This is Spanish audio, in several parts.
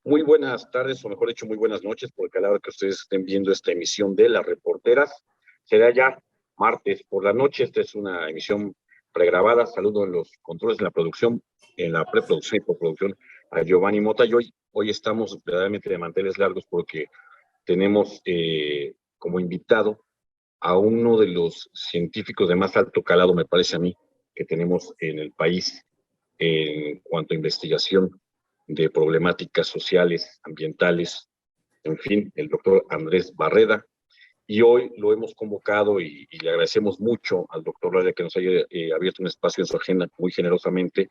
Muy buenas tardes, o mejor dicho, muy buenas noches, porque a la hora que ustedes estén viendo esta emisión de Las Reporteras, será ya martes por la noche. Esta es una emisión pregrabada. Saludo en los controles de la producción, en la preproducción y postproducción a Giovanni Mota. Y hoy estamos verdaderamente de manteles largos porque tenemos como invitado a uno de los científicos de más alto calado, me parece a mí, que tenemos en el país en cuanto a investigación de problemáticas sociales, ambientales, en fin, el doctor Andrés Barreda. Y hoy lo hemos convocado y le agradecemos mucho al doctor Barreda que nos haya abierto un espacio en su agenda muy generosamente,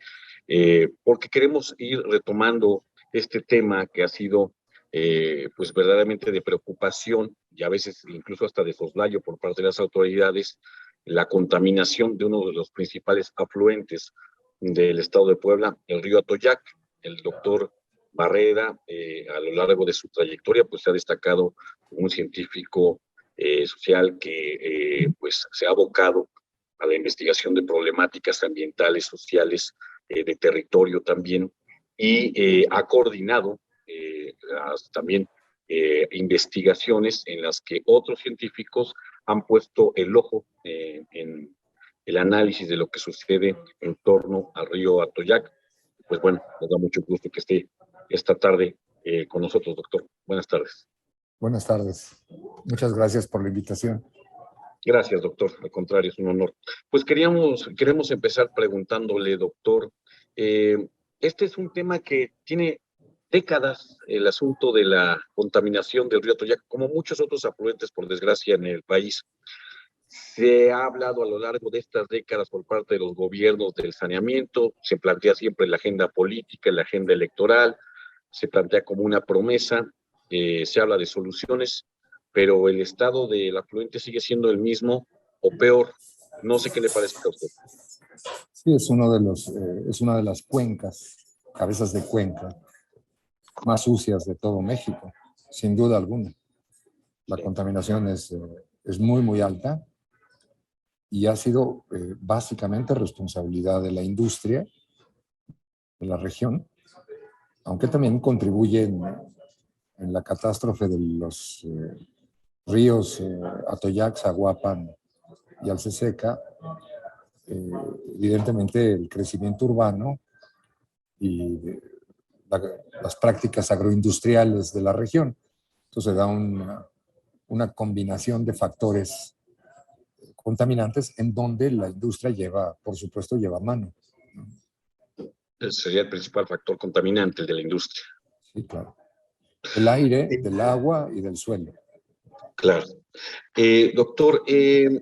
porque queremos ir retomando este tema que ha sido pues verdaderamente de preocupación y a veces incluso hasta de soslayo por parte de las autoridades, la contaminación de uno de los principales afluentes del estado de Puebla, el río Atoyac. El doctor Barreda, a lo largo de su trayectoria, pues se ha destacado como un científico social que pues se ha abocado a la investigación de problemáticas ambientales, sociales, de territorio también, y ha coordinado también investigaciones en las que otros científicos han puesto el ojo en el análisis de lo que sucede en torno al río Atoyac. Pues bueno, nos da mucho gusto que esté esta tarde con nosotros, doctor. Buenas tardes. Buenas tardes. Muchas gracias por la invitación. Gracias, doctor. Al contrario, es un honor. Pues queremos empezar preguntándole, doctor, este es un tema que tiene décadas, el asunto de la contaminación del río Atoyac, como muchos otros afluentes, por desgracia, en el país. Se ha hablado a lo largo de estas décadas por parte de los gobiernos del saneamiento, se plantea siempre la agenda política, la agenda electoral, se plantea como una promesa, se habla de soluciones, pero el estado del afluente sigue siendo el mismo o peor. No sé qué le parece a usted. Sí, es una de las cuencas, cabezas de cuenca, más sucias de todo México, sin duda alguna. La contaminación es muy, muy alta y ha sido básicamente responsabilidad de la industria de la región, aunque también contribuye en la catástrofe de los ríos Atoyac, Zaguapan y Alceseca, evidentemente el crecimiento urbano y las prácticas agroindustriales de la región. Entonces da una combinación de factores contaminantes en donde la industria lleva, por supuesto, lleva mano. Ese sería el principal factor contaminante, el de la industria. Sí, claro. El aire, del agua y del suelo. Claro. Doctor,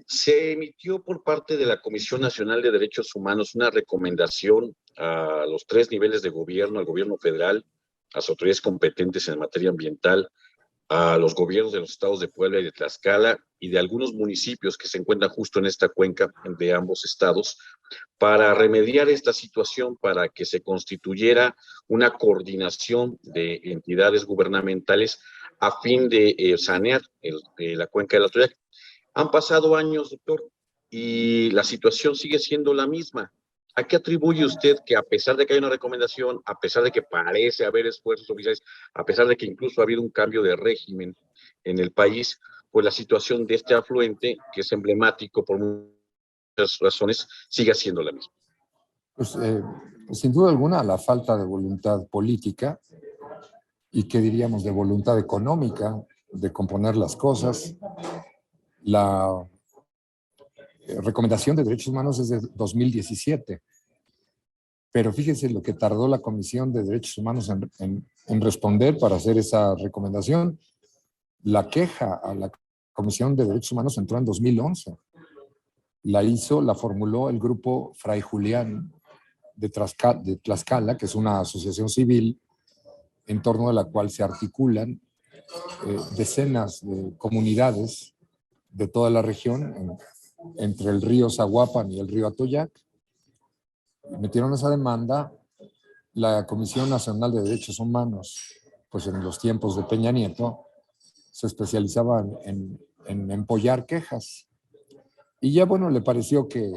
se emitió por parte de la Comisión Nacional de Derechos Humanos una recomendación a los 3 niveles de gobierno, al gobierno federal, a las autoridades competentes en materia ambiental, a los gobiernos de los estados de Puebla y de Tlaxcala y de algunos municipios que se encuentran justo en esta cuenca de ambos estados, para remediar esta situación, para que se constituyera una coordinación de entidades gubernamentales a fin de sanear la cuenca del Atoyac. Han pasado años, doctor, y la situación sigue siendo la misma. ¿A qué atribuye usted que, a pesar de que hay una recomendación, a pesar de que parece haber esfuerzos oficiales, a pesar de que incluso ha habido un cambio de régimen en el país, pues la situación de este afluente, que es emblemático por muchas razones, sigue siendo la misma? Pues, sin duda alguna, la falta de voluntad política y, ¿qué diríamos?, de voluntad económica de componer las cosas. La recomendación de derechos humanos es de 2017, pero fíjense lo que tardó la Comisión de Derechos Humanos en responder para hacer esa recomendación. La queja a la Comisión de Derechos Humanos entró en 2011. La formuló el grupo Fray Julián de Tlaxcala, que es una asociación civil en torno a la cual se articulan decenas de comunidades de toda la región, entre el río Zaguapan y el río Atoyac. Metieron esa demanda. La Comisión Nacional de Derechos Humanos, pues en los tiempos de Peña Nieto, se especializaba en empollar quejas. Y ya, bueno, le pareció que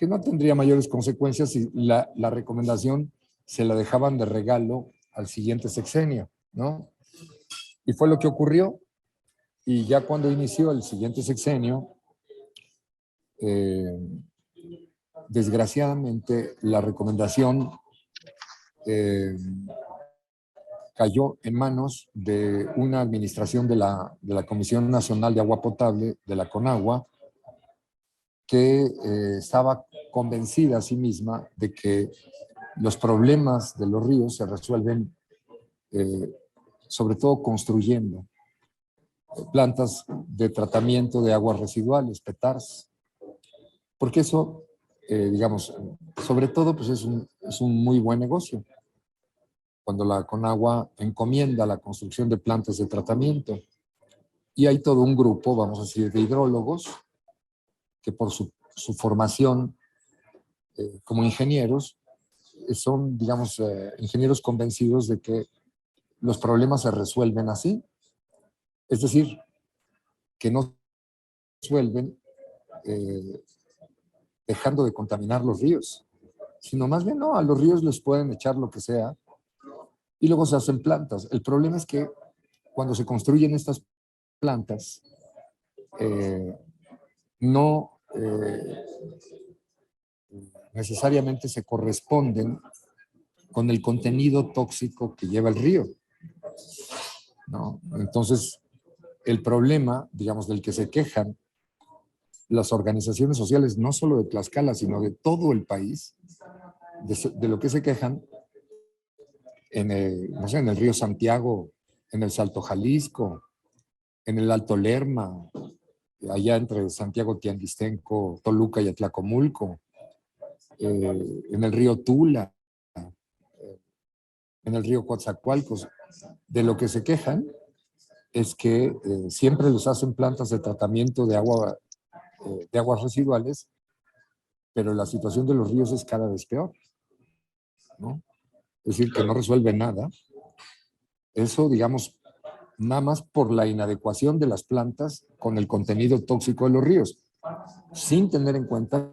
no tendría mayores consecuencias si la recomendación se la dejaban de regalo al siguiente sexenio, ¿no? Y fue lo que ocurrió. Y ya cuando inició el siguiente sexenio, desgraciadamente la recomendación cayó en manos de una administración de la Comisión Nacional de Agua Potable, de la CONAGUA, que estaba convencida a sí misma de que los problemas de los ríos se resuelven sobre todo construyendo plantas de tratamiento de aguas residuales, PETARS, porque eso, digamos, sobre todo, pues es un muy buen negocio. Cuando la Conagua encomienda la construcción de plantas de tratamiento, y hay todo un grupo, vamos a decir, de hidrólogos, que por su formación como ingenieros, son, digamos, ingenieros convencidos de que los problemas se resuelven así. Es decir, que no se resuelven dejando de contaminar los ríos, sino más bien no, a los ríos les pueden echar lo que sea y luego se hacen plantas. El problema es que cuando se construyen estas plantas, no necesariamente se corresponden con el contenido tóxico que lleva el río, ¿no? Entonces, el problema, digamos, del que se quejan las organizaciones sociales, no solo de Tlaxcala, sino de todo el país, de lo que se quejan no sé, en el río Santiago, en el Salto Jalisco, en el Alto Lerma, allá entre Santiago Tianguistenco, Toluca y Atlacomulco, en el río Tula, en el río Coatzacoalcos. De lo que se quejan es que siempre les hacen plantas de tratamiento de aguas residuales, pero la situación de los ríos es cada vez peor, ¿no? Es decir, que no resuelve nada. Eso, digamos, nada más por la inadecuación de las plantas con el contenido tóxico de los ríos, sin tener en cuenta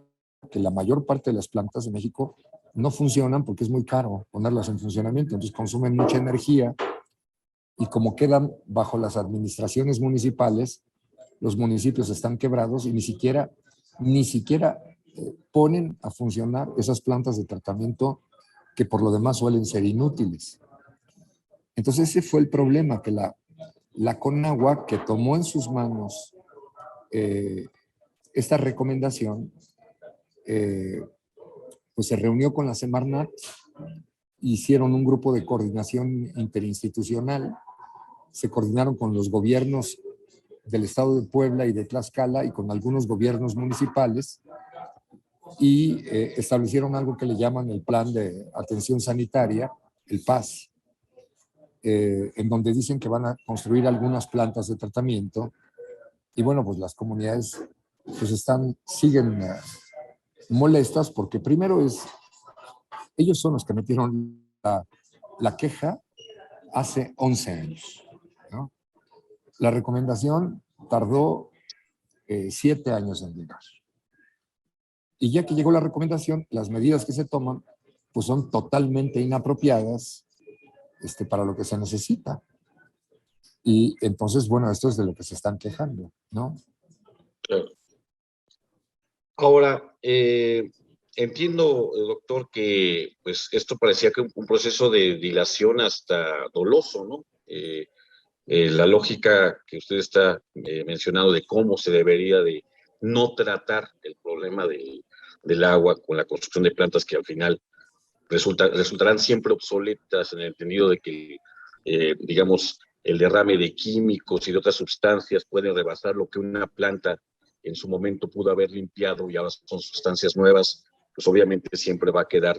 que la mayor parte de las plantas de México no funcionan porque es muy caro ponerlas en funcionamiento, entonces consumen mucha energía y como quedan bajo las administraciones municipales, los municipios están quebrados y ni siquiera ponen a funcionar esas plantas de tratamiento que por lo demás suelen ser inútiles. Entonces ese fue el problema, que la Conagua, que tomó en sus manos esta recomendación, pues se reunió con la Semarnat, hicieron un grupo de coordinación interinstitucional, se coordinaron con los gobiernos del estado de Puebla y de Tlaxcala y con algunos gobiernos municipales y establecieron algo que le llaman el Plan de Atención Sanitaria, el PAS, en donde dicen que van a construir algunas plantas de tratamiento y bueno, pues las comunidades pues siguen molestas porque primero ellos son los que metieron la queja hace 11 años, ¿no? La recomendación tardó 7 años en llegar. Y ya que llegó la recomendación, las medidas que se toman pues son totalmente inapropiadas para lo que se necesita. Y entonces, bueno, esto es de lo que se están quejando, ¿no? Claro. Ahora, entiendo, doctor, que pues esto parecía que un proceso de dilación hasta doloso, ¿no? La lógica que usted está mencionando de cómo se debería de no tratar el problema del agua con la construcción de plantas que al final resultarán siempre obsoletas en el entendido de que, digamos, el derrame de químicos y de otras sustancias puede rebasar lo que una planta en su momento pudo haber limpiado y ahora son sustancias nuevas, pues obviamente siempre va a quedar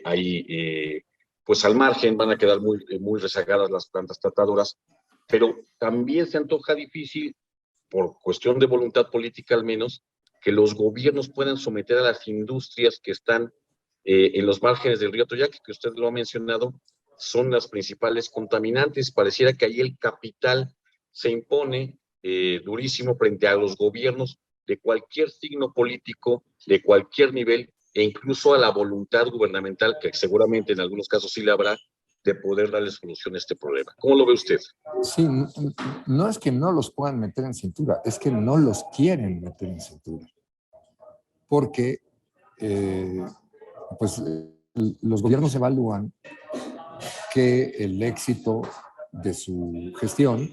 ahí, pues al margen, van a quedar muy rezagadas las plantas tratadoras, pero también se antoja difícil, por cuestión de voluntad política al menos, que los gobiernos puedan someter a las industrias que están en los márgenes del río Toyac, que usted lo ha mencionado, son las principales contaminantes. Pareciera que ahí el capital se impone durísimo frente a los gobiernos de cualquier signo político, de cualquier nivel, e incluso a la voluntad gubernamental, que seguramente en algunos casos sí la habrá, de poder darle solución a este problema. ¿Cómo lo ve usted? Sí, no es que no los puedan meter en cintura, es que no los quieren meter en cintura. Porque pues, los gobiernos evalúan que el éxito de su gestión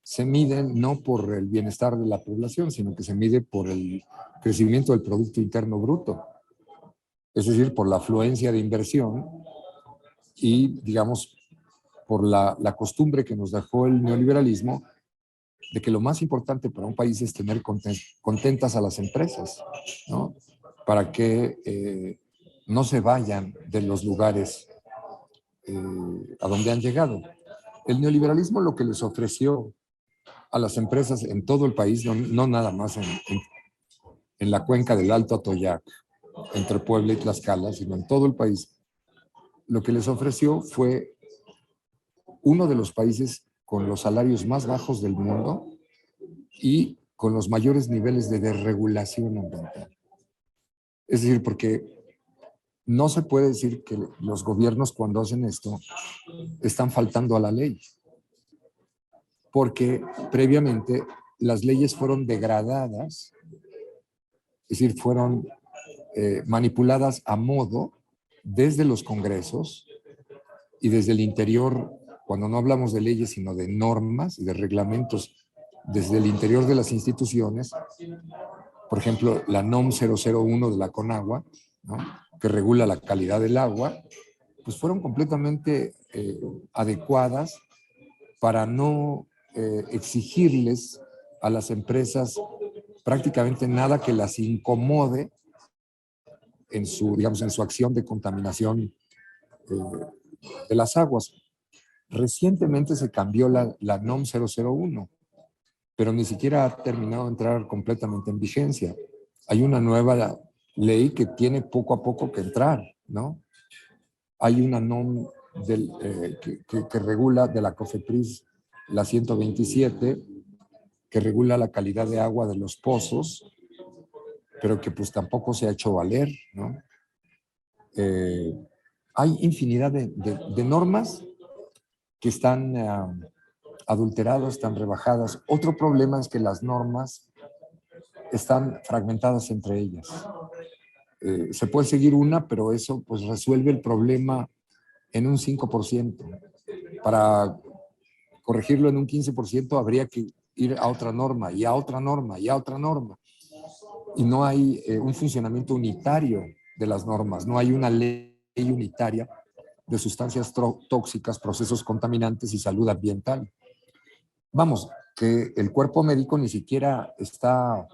se mide no por el bienestar de la población, sino que se mide por el crecimiento del Producto Interno Bruto, es decir, por la afluencia de inversión y, digamos, por la costumbre que nos dejó el neoliberalismo de que lo más importante para un país es tener contentas a las empresas, ¿no? Para que no se vayan de los lugares a donde han llegado. El neoliberalismo lo que les ofreció a las empresas en todo el país, no nada más en la cuenca del Alto Atoyac, entre Puebla y Tlaxcala, sino en todo el país, lo que les ofreció fue uno de los países con los salarios más bajos del mundo y con los mayores niveles de desregulación ambiental. Es decir, porque no se puede decir que los gobiernos cuando hacen esto están faltando a la ley, porque previamente las leyes fueron degradadas, es decir, fueron manipuladas a modo desde los congresos y desde el interior, cuando no hablamos de leyes, sino de normas y de reglamentos, desde el interior de las instituciones. Por ejemplo, la NOM 001 de la CONAGUA, ¿no?, que regula la calidad del agua, pues fueron completamente adecuadas para no exigirles a las empresas prácticamente nada que las incomode en su, digamos, en su acción de contaminación de las aguas. Recientemente se cambió la NOM 001, pero ni siquiera ha terminado de entrar completamente en vigencia. Hay una nueva ley que tiene poco a poco que entrar, ¿no? Hay una NOM que regula de la COFEPRIS, la 127, que regula la calidad de agua de los pozos, pero que pues tampoco se ha hecho valer, ¿no? Hay infinidad de normas que están adulteradas, están rebajadas. Otro problema es que las normas están fragmentadas entre ellas. Se puede seguir una, pero eso pues resuelve el problema en un 5%. Para corregirlo en un 15% habría que ir a otra norma y a otra norma y a otra norma. Y no hay un funcionamiento unitario de las normas, no hay una ley unitaria de sustancias tóxicas, procesos contaminantes y salud ambiental. Vamos, que el cuerpo médico ni siquiera está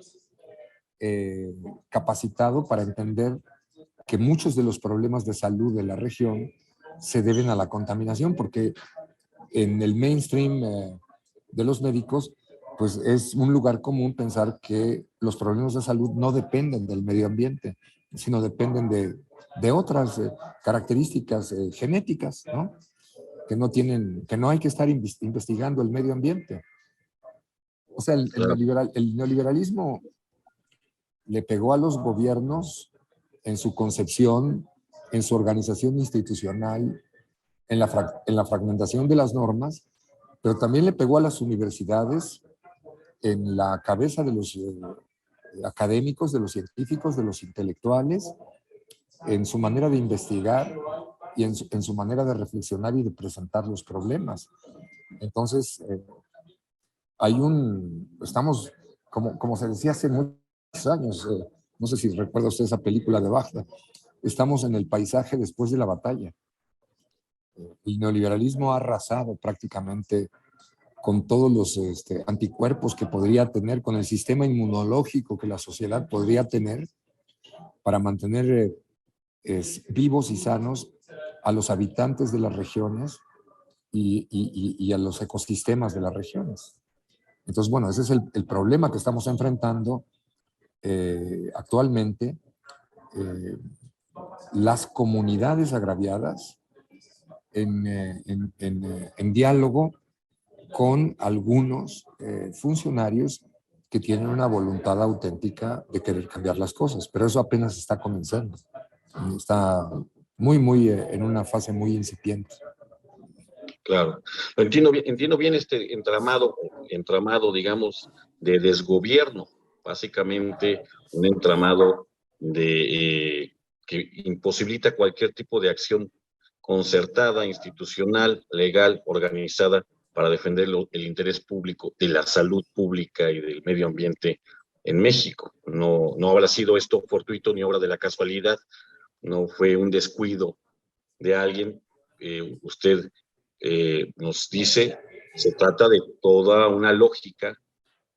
capacitado para entender que muchos de los problemas de salud de la región se deben a la contaminación, porque en el mainstream de los médicos, pues es un lugar común pensar que los problemas de salud no dependen del medio ambiente, sino dependen de otras características genéticas, ¿no? Que no hay que estar investigando el medio ambiente. O sea, el neoliberalismo le pegó a los gobiernos en su concepción, en su organización institucional, en la fragmentación de las normas, pero también le pegó a las universidades en la cabeza de los académicos, de los científicos, de los intelectuales, en su manera de investigar y en su manera de reflexionar y de presentar los problemas. Entonces, estamos, como se decía hace muchos años, no sé si recuerda usted esa película de Bagdad, estamos en el paisaje después de la batalla. El neoliberalismo ha arrasado prácticamente con todos los anticuerpos que podría tener, con el sistema inmunológico que la sociedad podría tener para mantener vivos y sanos a los habitantes de las regiones y a los ecosistemas de las regiones. Entonces, bueno, ese es el problema que estamos enfrentando actualmente. Las comunidades agraviadas en diálogo con algunos funcionarios que tienen una voluntad auténtica de querer cambiar las cosas, pero eso apenas está comenzando. Está muy en una fase muy incipiente. Claro. Entiendo bien este entramado, digamos, de desgobierno, básicamente un entramado que imposibilita cualquier tipo de acción concertada, institucional, legal, organizada para defender el interés público de la salud pública y del medio ambiente en México. No habrá sido esto fortuito ni obra de la casualidad, no fue un descuido de alguien. Usted nos dice, se trata de toda una lógica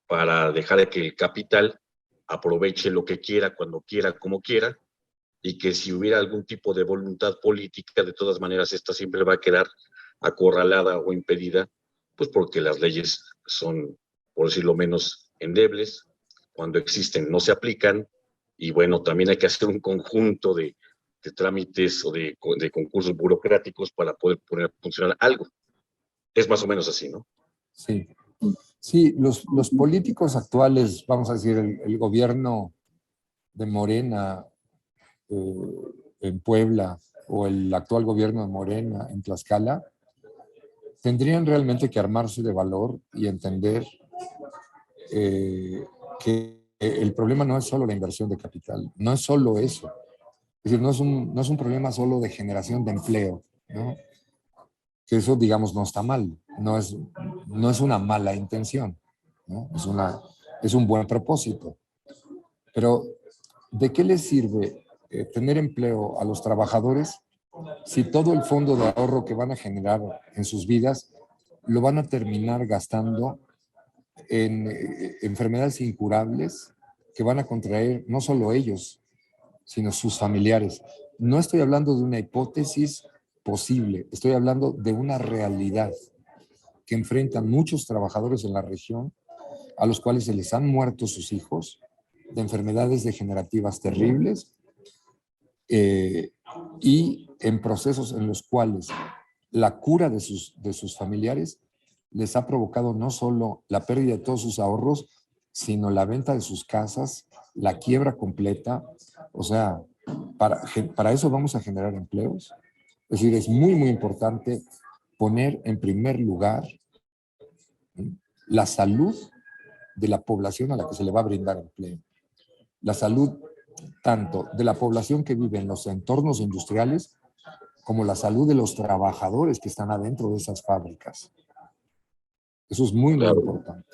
para dejar que el capital aproveche lo que quiera, cuando quiera, como quiera, y que si hubiera algún tipo de voluntad política, de todas maneras, esta siempre va a quedar acorralada o impedida, pues porque las leyes son, por decirlo menos, endebles, cuando existen no se aplican, y bueno, también hay que hacer un conjunto de trámites o de concursos burocráticos para poder poner a funcionar algo. Es más o menos así, ¿no? Sí, sí, los políticos actuales, vamos a decir, el gobierno de Morena en Puebla o el actual gobierno de Morena en Tlaxcala, tendrían realmente que armarse de valor y entender que el problema no es solo la inversión de capital, no es solo eso. Es decir, no es un problema solo de generación de empleo, ¿no? Que eso, digamos, no está mal, no es una mala intención, ¿no? Es un buen propósito. Pero, ¿de qué les sirve tener empleo a los trabajadores si todo el fondo de ahorro que van a generar en sus vidas lo van a terminar gastando en enfermedades incurables que van a contraer no solo ellos, sino sus familiares? No estoy hablando de una hipótesis posible, estoy hablando de una realidad que enfrentan muchos trabajadores en la región a los cuales se les han muerto sus hijos de enfermedades degenerativas terribles y en procesos en los cuales la cura de sus familiares les ha provocado no solo la pérdida de todos sus ahorros, sino la venta de sus casas, la quiebra completa. O sea, para eso vamos a generar empleos. Es decir, es muy, muy importante poner en primer lugar la salud de la población a la que se le va a brindar empleo. La salud tanto de la población que vive en los entornos industriales como la salud de los trabajadores que están adentro de esas fábricas. Eso es muy, muy Claro. importante.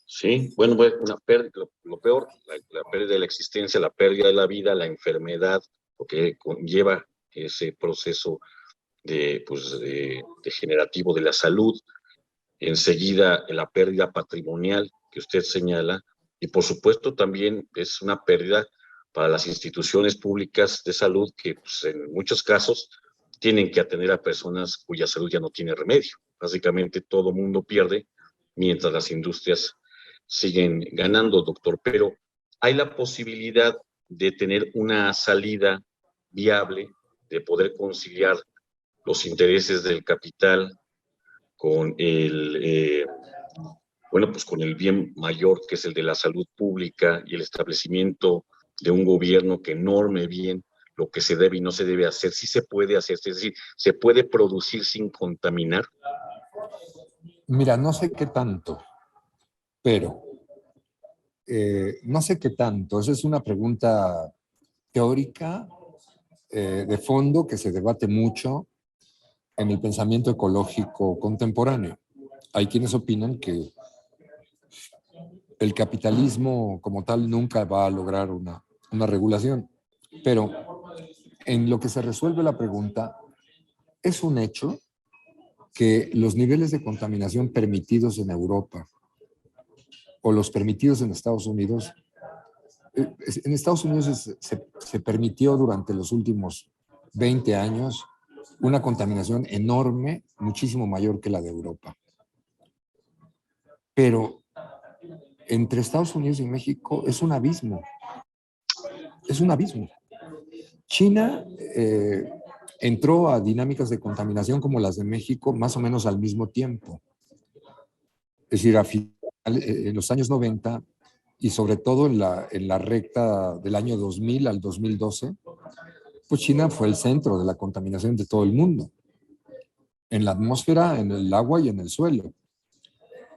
Sí, bueno, pues una pérdida, lo peor, la pérdida de la existencia, la pérdida de la vida, la enfermedad, lo que conlleva ese proceso pues, degenerativo de la salud, enseguida la pérdida patrimonial que usted señala, y por supuesto también es una pérdida para las instituciones públicas de salud que pues, en muchos casos tienen que atender a personas cuya salud ya no tiene remedio. Básicamente todo mundo pierde mientras las industrias siguen ganando, doctor, pero hay la posibilidad de tener una salida viable, de poder conciliar los intereses del capital con pues con el bien mayor que es el de la salud pública y el establecimiento de un gobierno que norme bien lo que se debe y no se debe hacer. Sí se puede hacer, es decir, se puede producir sin contaminar. Mira, no sé qué tanto, pero no sé qué tanto. Esa es una pregunta teórica de fondo que se debate mucho en el pensamiento ecológico contemporáneo. Hay quienes opinan que el capitalismo como tal nunca va a lograr una regulación, pero en lo que se resuelve la pregunta, es un hecho que los niveles de contaminación permitidos en Europa o los permitidos en Estados Unidos, en Estados Unidos se permitió durante los últimos 20 años una contaminación enorme, muchísimo mayor que la de Europa. Pero entre Estados Unidos y México es un abismo. Es un abismo. China entró a dinámicas de contaminación como las de México más o menos al mismo tiempo. Es decir, en los años 90 y sobre todo en la recta del año 2000 al 2012, pues China fue el centro de la contaminación de todo el mundo. en la atmósfera, en el agua y en el suelo.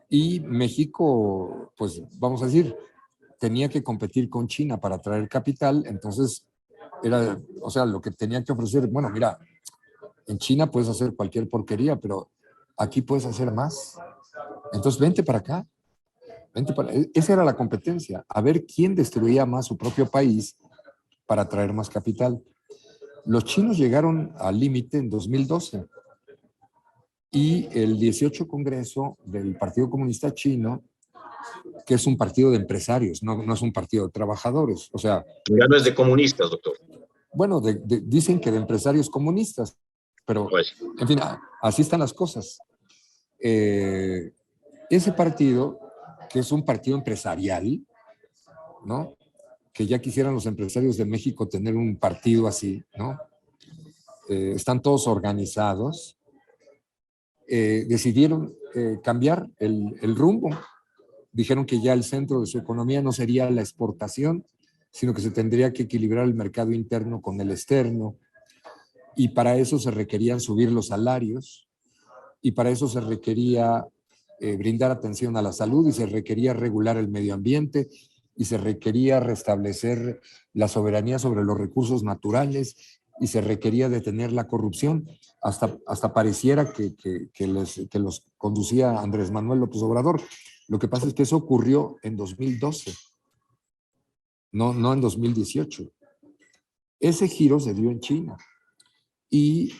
Y México, pues vamos a decir, tenía que competir con China para atraer capital, entonces era, o sea, lo que tenía que ofrecer, bueno, mira, en China puedes hacer cualquier porquería, pero aquí puedes hacer más. Entonces vente para acá. Esa era la competencia, a ver quién destruía más su propio país para atraer más capital. Los chinos llegaron al límite en 2012 y el 18 Congreso del Partido Comunista Chino, que es un partido de empresarios, no es un partido de trabajadores, o sea... Ya no es de comunistas, doctor. Bueno, dicen que de empresarios comunistas, pero Pues, en fin, así están las cosas. Ese partido, que es un partido empresarial, ¿no? Que ya quisieran los empresarios de México tener un partido así, ¿no? Están todos organizados, decidieron cambiar el rumbo. Dijeron que ya el centro de su economía no sería la exportación, sino que se tendría que equilibrar el mercado interno con el externo, y para eso se requerían subir los salarios, y para eso se requería brindar atención a la salud, y se requería regular el medio ambiente, y se requería restablecer la soberanía sobre los recursos naturales, y se requería detener la corrupción. Hasta pareciera que los conducía Andrés Manuel López Obrador. Lo que pasa es que eso ocurrió en 2012, no en 2018. Ese giro se dio en China. Y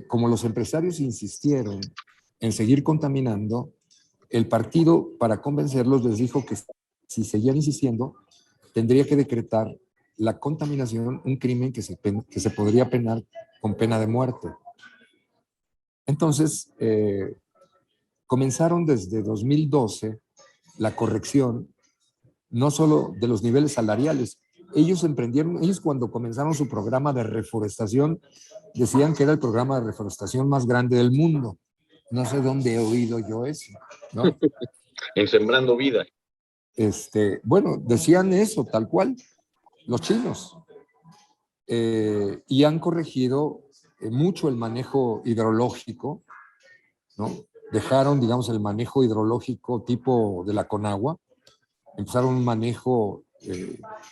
como los empresarios insistieron en seguir contaminando, el partido, para convencerlos, les dijo que si seguían insistiendo, tendría que decretar la contaminación un crimen que se podría penar con pena de muerte. Entonces, comenzaron desde 2012 la corrección, no solo de los niveles salariales. Ellos cuando comenzaron su programa de reforestación, decían que era el programa de reforestación más grande del mundo. No sé dónde he oído yo eso, ¿no? en Sembrando Vida. Bueno, decían eso, tal cual, los chinos. Y han corregido mucho el manejo hidrológico, ¿no? Dejaron, digamos, el manejo hidrológico tipo de la Conagua, empezaron un manejo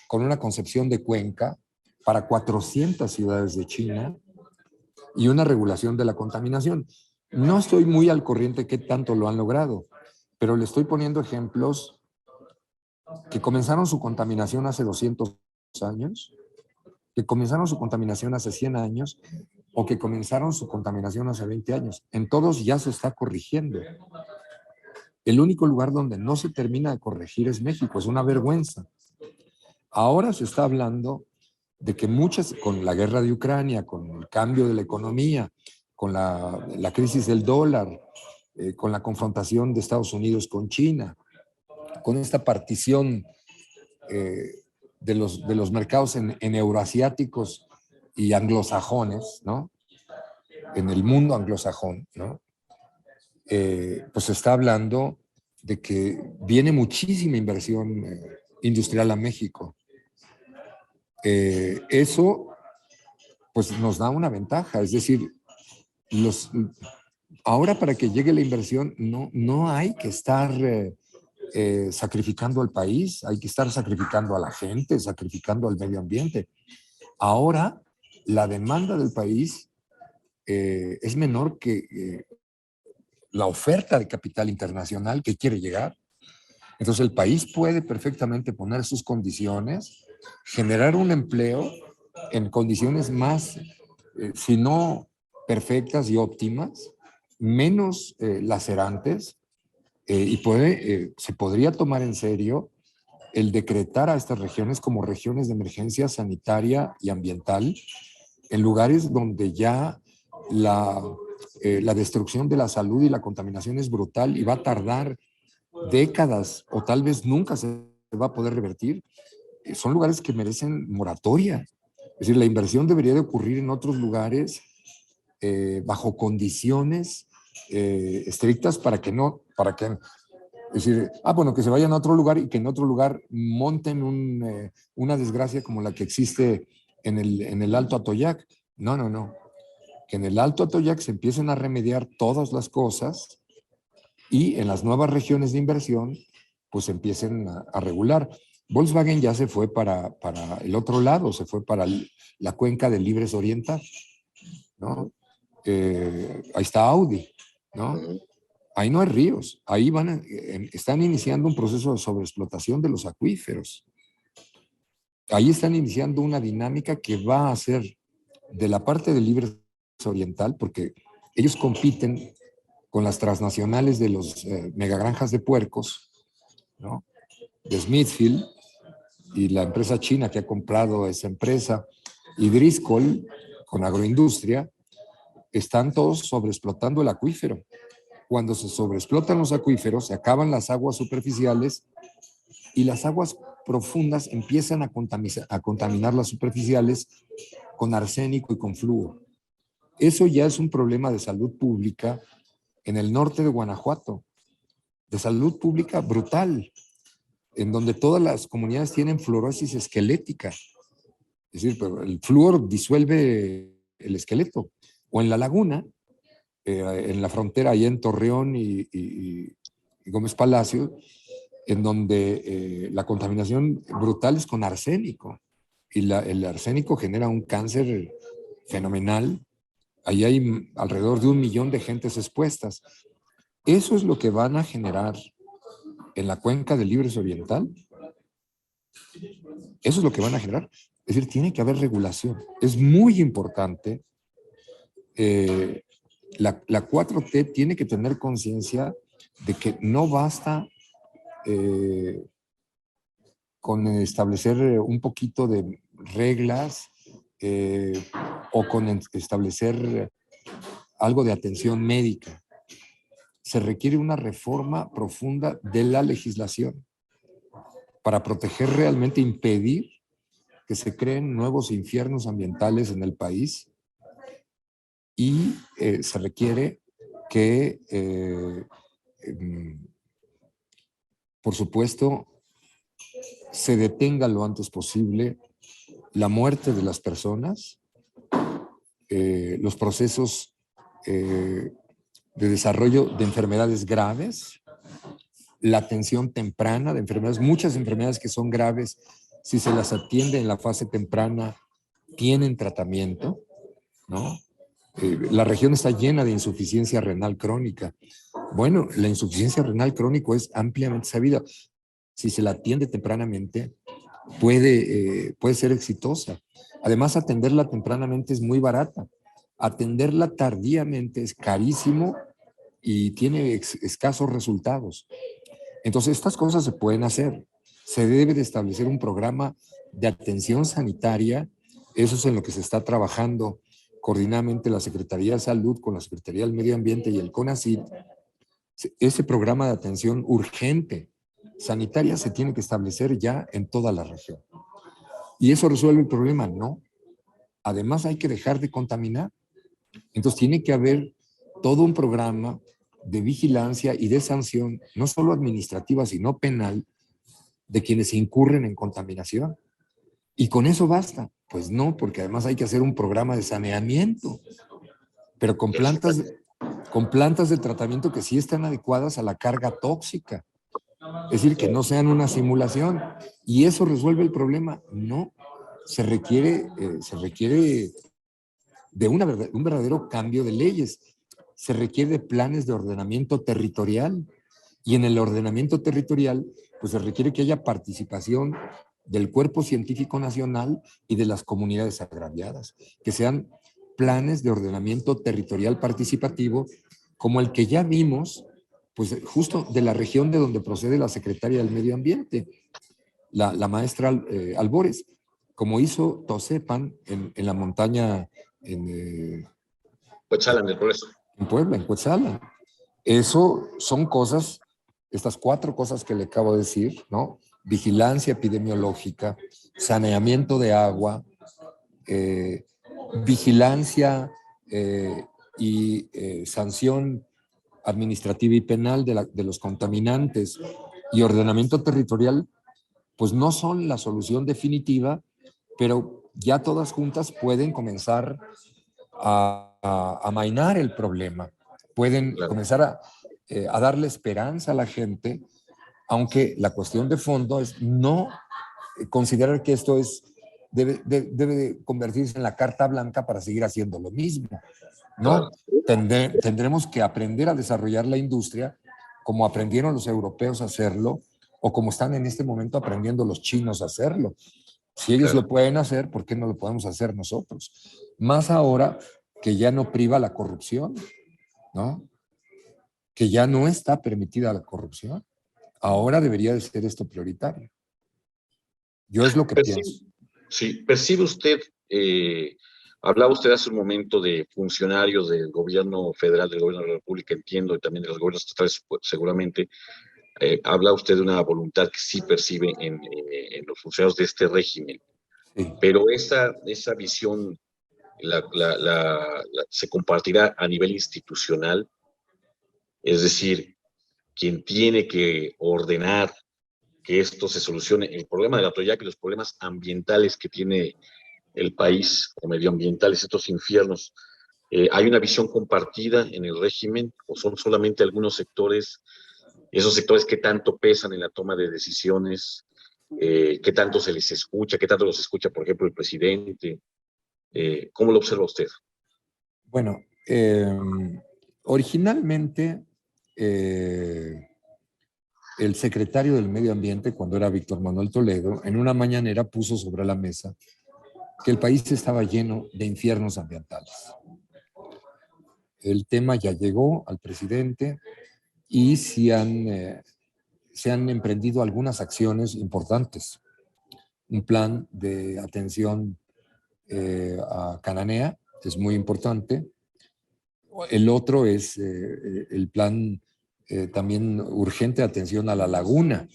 con una concepción de cuenca para 400 ciudades de China y una regulación de la contaminación. No estoy muy al corriente qué tanto lo han logrado, pero le estoy poniendo ejemplos que comenzaron su contaminación hace 200 años, que comenzaron su contaminación hace 100 años o que comenzaron su contaminación hace 20 años. En todos ya se está corrigiendo. El único lugar donde no se termina de corregir es México, es una vergüenza. Ahora se está hablando de que con la guerra de Ucrania, con el cambio de la economía, con la crisis del dólar, con la confrontación de Estados Unidos con China, con esta partición de los mercados en euroasiáticos y anglosajones, ¿no? En el mundo anglosajón, ¿no? Pues se está hablando de que viene muchísima inversión industrial a México. Eso pues nos da una ventaja, es decir, ahora para que llegue la inversión no hay que estar sacrificando al país, hay que estar sacrificando a la gente, sacrificando al medio ambiente. Ahora la demanda del país es menor que la oferta de capital internacional que quiere llegar. Entonces el país puede perfectamente poner sus condiciones, generar un empleo en condiciones más, si no perfectas y óptimas, menos lacerantes, y se podría tomar en serio el decretar a estas regiones como regiones de emergencia sanitaria y ambiental, en lugares donde ya la destrucción de la salud y la contaminación es brutal y va a tardar décadas o tal vez nunca se va a poder revertir. Son lugares que merecen moratoria. Es decir, la inversión debería de ocurrir en otros lugares bajo condiciones estrictas es decir, bueno, que se vayan a otro lugar y que en otro lugar monten una desgracia como la que existe en el Alto Atoyac. No. que en el Alto Atoyac se empiecen a remediar todas las cosas y en las nuevas regiones de inversión pues empiecen a regular. Volkswagen ya se fue para el otro lado, se fue para la cuenca del Libres Oriental, ¿no? Ahí está Audi, ¿no? Ahí no hay ríos, ahí están iniciando un proceso de sobreexplotación de los acuíferos. Ahí están iniciando una dinámica que va a ser de la parte del Libres Oriental, porque ellos compiten con las transnacionales de los megagranjas de puercos, ¿no? De Smithfield y la empresa china que ha comprado esa empresa, y Driscoll con agroindustria, están todos sobreexplotando el acuífero. Cuando se sobreexplotan los acuíferos, se acaban las aguas superficiales y las aguas profundas empiezan a contaminar las superficiales con arsénico y con flúor. Eso ya es un problema de salud pública en el norte de Guanajuato, de salud pública brutal, en donde todas las comunidades tienen fluorosis esquelética. Es decir, el flúor disuelve el esqueleto. O en la laguna, en la frontera, allá en Torreón y Gómez Palacio, en donde la contaminación brutal es con arsénico. Y el arsénico genera un cáncer fenomenal. Ahí hay alrededor de 1 millón de gentes expuestas. Eso es lo que van a generar en la cuenca del Libres Oriental. Eso es lo que van a generar. Es decir, tiene que haber regulación. Es muy importante. La 4T tiene que tener conciencia de que no basta con establecer un poquito de reglas o con establecer algo de atención médica. Se requiere una reforma profunda de la legislación para proteger realmente, impedir que se creen nuevos infiernos ambientales en el país, y se requiere que, por supuesto, se detenga lo antes posible la muerte de las personas, los procesos de desarrollo de enfermedades graves, la atención temprana de enfermedades, muchas enfermedades que son graves, si se las atiende en la fase temprana, tienen tratamiento, ¿no? La región está llena de insuficiencia renal crónica. Bueno, la insuficiencia renal crónica es ampliamente sabida. Si se la atiende tempranamente, puede ser exitosa. Además, atenderla tempranamente es muy barata. Atenderla tardíamente es carísimo y tiene escasos resultados. Entonces, estas cosas se pueden hacer. Se debe de establecer un programa de atención sanitaria. Eso es en lo que se está trabajando coordinadamente la Secretaría de Salud con la Secretaría del Medio Ambiente y el CONACYT. Ese programa de atención urgente sanitaria se tiene que establecer ya en toda la región. ¿Y eso resuelve el problema? No. Además, hay que dejar de contaminar. Entonces, tiene que haber todo un programa de vigilancia y de sanción, no solo administrativa, sino penal, de quienes incurren en contaminación. ¿Y con eso basta? Pues no, porque además hay que hacer un programa de saneamiento, pero con plantas de tratamiento que sí están adecuadas a la carga tóxica. Es decir, que no sean una simulación. ¿Y eso resuelve el problema? No. Se requiere de un verdadero cambio de leyes. Se requiere de planes de ordenamiento territorial. Y en el ordenamiento territorial, pues se requiere que haya participación del cuerpo científico nacional y de las comunidades agraviadas, que sean planes de ordenamiento territorial participativo, como el que ya vimos, pues justo de la región de donde procede la secretaria del Medio Ambiente, la maestra Albores, como hizo Tosepan en la montaña en Cuetzalan del Progreso. En Puebla, en Cuetzalan. Eso son cosas, estas 4 cosas que le acabo de decir, ¿no? Vigilancia epidemiológica, saneamiento de agua, vigilancia y sanción administrativa y penal de los contaminantes y ordenamiento territorial, pues no son la solución definitiva, pero ya todas juntas pueden comenzar a a amainar el problema, pueden Claro. comenzar a darle esperanza a la gente, aunque la cuestión de fondo es no considerar que esto debe de convertirse en la carta blanca para seguir haciendo lo mismo. Claro. No, tendremos que aprender a desarrollar la industria como aprendieron los europeos a hacerlo o como están en este momento aprendiendo los chinos a hacerlo. Si ellos Claro. lo pueden hacer, ¿por qué no lo podemos hacer nosotros? Más ahora que ya no priva la corrupción, ¿no? Que ya no está permitida la corrupción. Ahora debería de ser esto prioritario. Yo es lo que Percibe, pienso. sí, percibe usted, hablaba usted hace un momento de funcionarios del gobierno federal, del gobierno de la República, entiendo, y también de los gobiernos estatales, pues, seguramente. Habla usted de una voluntad que sí percibe en los funcionarios de este régimen, Sí. pero esa visión se compartirá a nivel institucional, es decir, quien tiene que ordenar que esto se solucione, el problema del Atoyac y los problemas ambientales que tiene el país o medioambientales, estos infiernos. ¿Hay una visión compartida en el régimen o son solamente algunos sectores, esos sectores que tanto pesan en la toma de decisiones, qué tanto se les escucha, qué tanto los escucha, por ejemplo, el presidente? ¿Cómo lo observa usted? Bueno, originalmente el secretario del Medio Ambiente, cuando era Víctor Manuel Toledo, en una mañanera puso sobre la mesa que el país estaba lleno de infiernos ambientales. El tema ya llegó al presidente y se han emprendido algunas acciones importantes. Un plan de atención a Cananea es muy importante. El otro es el plan también urgente de atención a la laguna,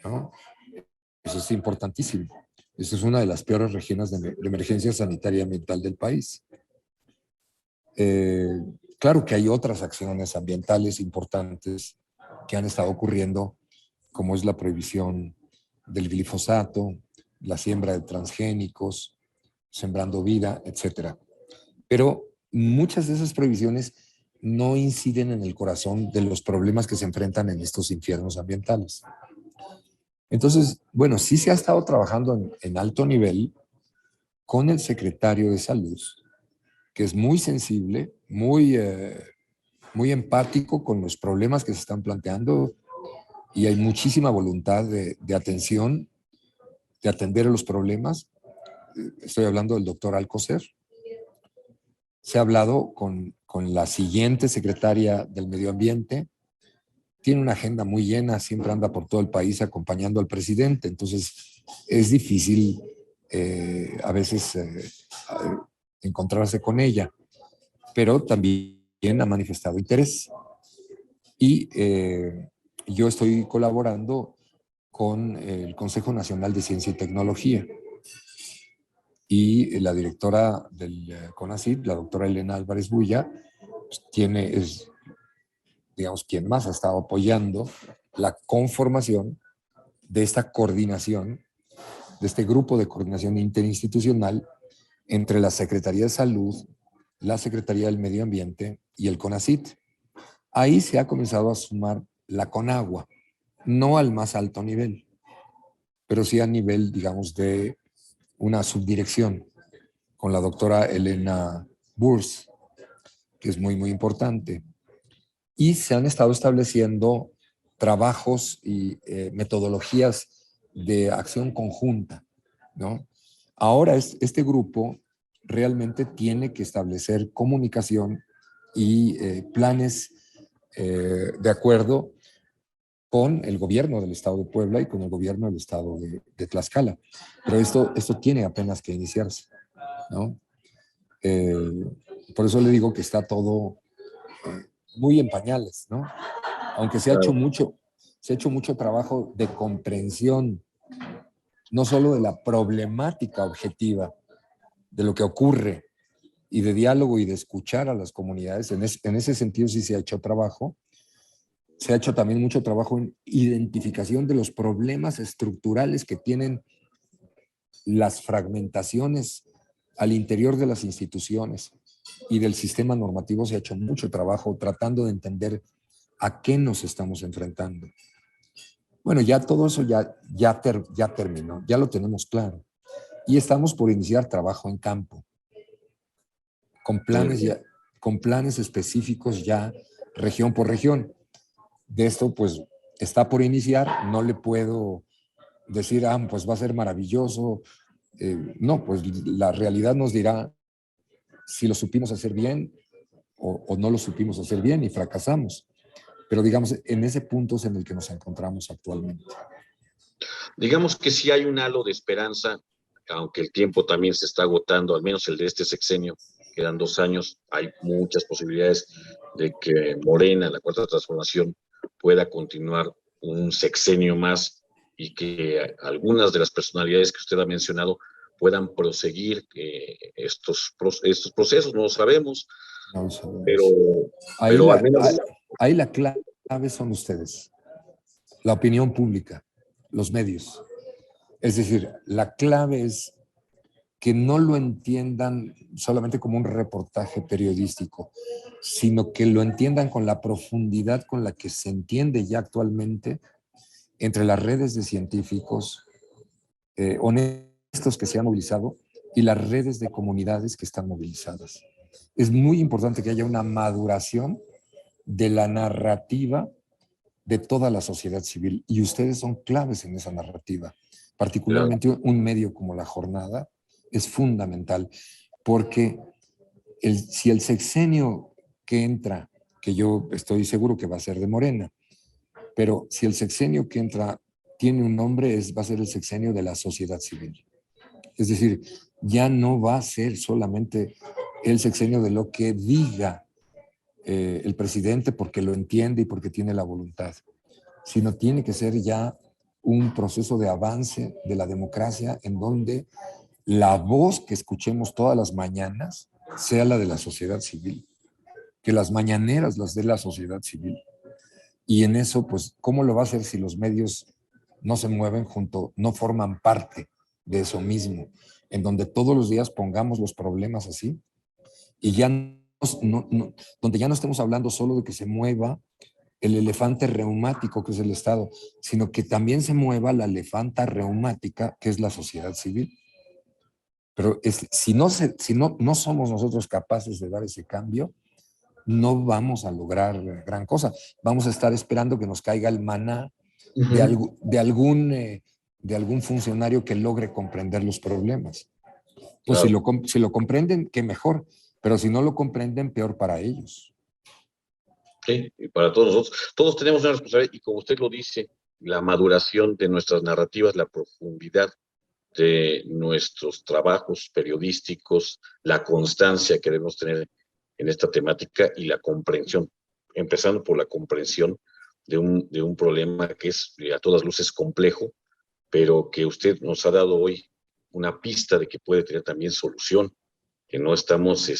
¿no? Eso es importantísimo. Esa es una de las peores regiones de emergencia sanitaria ambiental del país. Eh, claro que hay otras acciones ambientales importantes que han estado ocurriendo, como es la prohibición del glifosato, la siembra de transgénicos, sembrando vida, etcétera. Pero muchas de esas prohibiciones no inciden en el corazón de los problemas que se enfrentan en estos infiernos ambientales. Entonces, bueno, sí se ha estado trabajando en alto nivel con el secretario de Salud, que es muy sensible, muy empático con los problemas que se están planteando y hay muchísima voluntad de atención, de atender a los problemas. Estoy hablando del doctor Alcocer. Se ha hablado con la siguiente secretaria del Medio Ambiente. Tiene una agenda muy llena, siempre anda por todo el país acompañando al presidente, entonces es difícil a veces encontrarse con ella, pero también ha manifestado interés. Y yo estoy colaborando con el Consejo Nacional de Ciencia y Tecnología y la directora del CONACYT, la doctora Elena Álvarez Bulla, pues, es, digamos, quien más ha estado apoyando la conformación de esta coordinación, de este grupo de coordinación interinstitucional entre la Secretaría de Salud, la Secretaría del Medio Ambiente y el CONACYT. Ahí se ha comenzado a sumar la CONAGUA, no al más alto nivel, pero sí a nivel, digamos, de una subdirección con la doctora Elena Burs, que es muy importante. Y se han estado estableciendo trabajos y metodologías de acción conjunta, ¿no? Ahora este grupo realmente tiene que establecer comunicación y planes de acuerdo con el gobierno del estado de Puebla y con el gobierno del estado de Tlaxcala. Pero esto tiene apenas que iniciarse, ¿no? Por eso le digo que está todo muy en pañales, ¿no? Aunque Claro. se ha hecho mucho trabajo de comprensión, no solo de la problemática objetiva, de lo que ocurre, y de diálogo y de escuchar a las comunidades. En ese sentido sí se ha hecho trabajo. Se ha hecho también mucho trabajo en identificación de los problemas estructurales que tienen las fragmentaciones al interior de las instituciones, y del sistema normativo se ha hecho mucho trabajo tratando de entender a qué nos estamos enfrentando. Bueno, ya todo eso ya terminó, ya lo tenemos claro. Y estamos por iniciar trabajo en campo, con planes, con planes específicos ya región por región. De esto, pues, está por iniciar, no le puedo decir, pues va a ser maravilloso. No, pues la realidad nos dirá si lo supimos hacer bien o no lo supimos hacer bien y fracasamos. Pero digamos, en ese punto es en el que nos encontramos actualmente. Digamos que sí hay un halo de esperanza, aunque el tiempo también se está agotando, al menos el de este sexenio, quedan 2 años, hay muchas posibilidades de que Morena, la Cuarta Transformación, pueda continuar un sexenio más y que algunas de las personalidades que usted ha mencionado puedan proseguir estos procesos, no lo sabemos, No lo sabemos. pero al menos... Ahí la clave son ustedes, la opinión pública, los medios. Es decir, la clave es que no lo entiendan solamente como un reportaje periodístico, sino que lo entiendan con la profundidad con la que se entiende ya actualmente entre las redes de científicos honestos que se han movilizado y las redes de comunidades que están movilizadas. Es muy importante que haya una maduración de la narrativa de toda la sociedad civil y ustedes son claves en esa narrativa. Particularmente un medio como La Jornada es fundamental porque si el sexenio que entra, que yo estoy seguro que va a ser de Morena, pero si el sexenio que entra tiene un nombre, va a ser el sexenio de la sociedad civil. Es decir, ya no va a ser solamente el sexenio de lo que diga el presidente porque lo entiende y porque tiene la voluntad, sino tiene que ser ya un proceso de avance de la democracia en donde la voz que escuchemos todas las mañanas sea la de la sociedad civil, que las mañaneras las dé la sociedad civil. Y en eso, pues, ¿cómo lo va a hacer si los medios no se mueven junto, no forman parte de eso mismo, en donde todos los días pongamos los problemas así y ya donde ya no estemos hablando solo de que se mueva el elefante reumático que es el Estado, sino que también se mueva la elefanta reumática que es la sociedad civil? Pero si no somos nosotros capaces de dar ese cambio, no vamos a lograr gran cosa. Vamos a estar esperando que nos caiga el maná de algún funcionario que logre comprender los problemas. Pues claro. si lo comprenden, qué mejor, pero si no lo comprenden, peor para ellos. Sí, y para todos nosotros. Todos tenemos una responsabilidad y como usted lo dice, la maduración de nuestras narrativas, la profundidad de nuestros trabajos periodísticos, la constancia que debemos tener en esta temática y la comprensión, empezando por la comprensión de un problema que es a todas luces complejo, pero que usted nos ha dado hoy una pista de que puede tener también solución, que no estamos,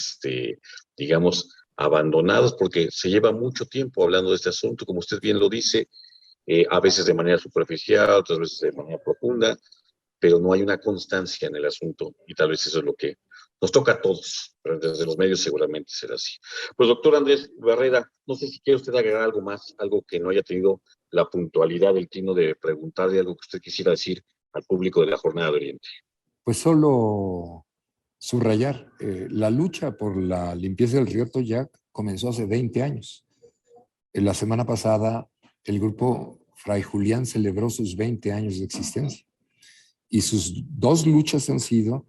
digamos, abandonados, porque se lleva mucho tiempo hablando de este asunto, como usted bien lo dice, a veces de manera superficial, otras veces de manera profunda, pero no hay una constancia en el asunto y tal vez eso es lo que nos toca a todos, pero desde los medios seguramente será así. Pues doctor Andrés Barrera, no sé si quiere usted agregar algo más, algo que no haya tenido la puntualidad del tino de preguntarle, algo que usted quisiera decir al público de la Jornada de Oriente. Pues solo subrayar, la lucha por la limpieza del río Toyac comenzó hace 20 años. La semana pasada el grupo Fray Julián celebró sus 20 años de existencia. Y sus dos luchas han sido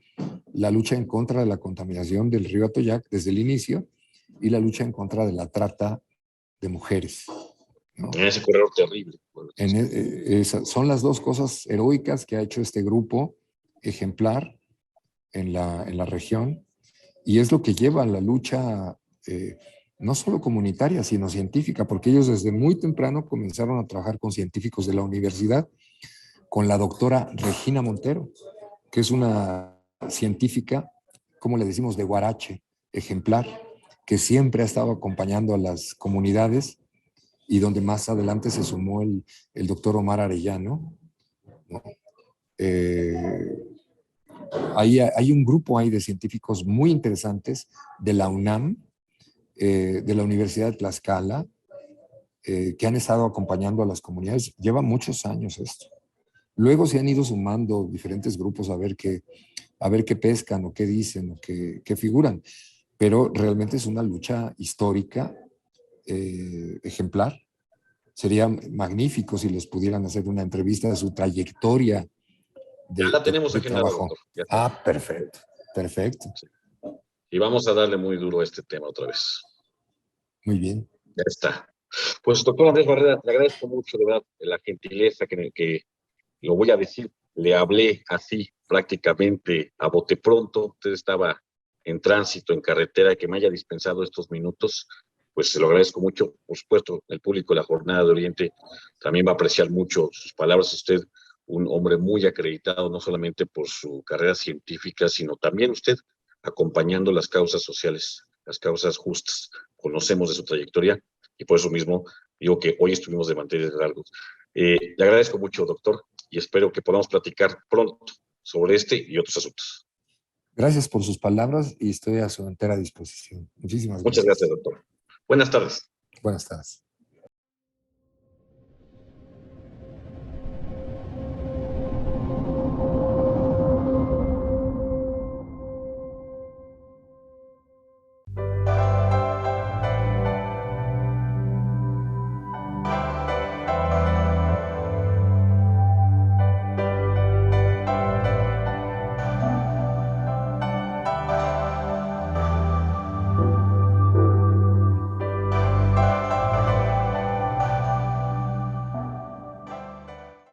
la lucha en contra de la contaminación del río Atoyac desde el inicio y la lucha en contra de la trata de mujeres, ¿no? En ese corredor terrible. Son las dos cosas heroicas que ha hecho este grupo ejemplar en la región y es lo que lleva a la lucha no solo comunitaria, sino científica, porque ellos desde muy temprano comenzaron a trabajar con científicos de la universidad, con la doctora Regina Montero, que es una científica, como le decimos, de Huarache, ejemplar, que siempre ha estado acompañando a las comunidades y donde más adelante se sumó el doctor Omar Arellano, ¿no? hay un grupo ahí de científicos muy interesantes de la UNAM, de la Universidad de Tlaxcala, que han estado acompañando a las comunidades. Lleva muchos años esto. Luego se han ido sumando diferentes grupos a ver qué pescan o qué dicen o qué figuran. Pero realmente es una lucha histórica ejemplar. Sería magnífico si les pudieran hacer una entrevista de su trayectoria Ya la tenemos de agendada, trabajo. doctor. Ya está. Perfecto, perfecto. Sí. Y vamos a darle muy duro a este tema otra vez. Muy bien. Ya está. Pues, doctor Andrés Barrera, le agradezco mucho, de verdad, la gentileza que lo voy a decir, le hablé así prácticamente a bote pronto. Usted estaba en tránsito, en carretera, que me haya dispensado estos minutos, pues se lo agradezco mucho. Por supuesto, el público de la Jornada de Oriente también va a apreciar mucho sus palabras. Usted, un hombre muy acreditado, no solamente por su carrera científica, sino también usted acompañando las causas sociales, las causas justas. Conocemos de su trayectoria y por eso mismo digo que hoy estuvimos de mantener largos. Le agradezco mucho, doctor, y espero que podamos platicar pronto sobre este y otros asuntos. Gracias por sus palabras y estoy a su entera disposición. Muchísimas Muchas gracias, gracias. doctor. Buenas tardes. Buenas tardes.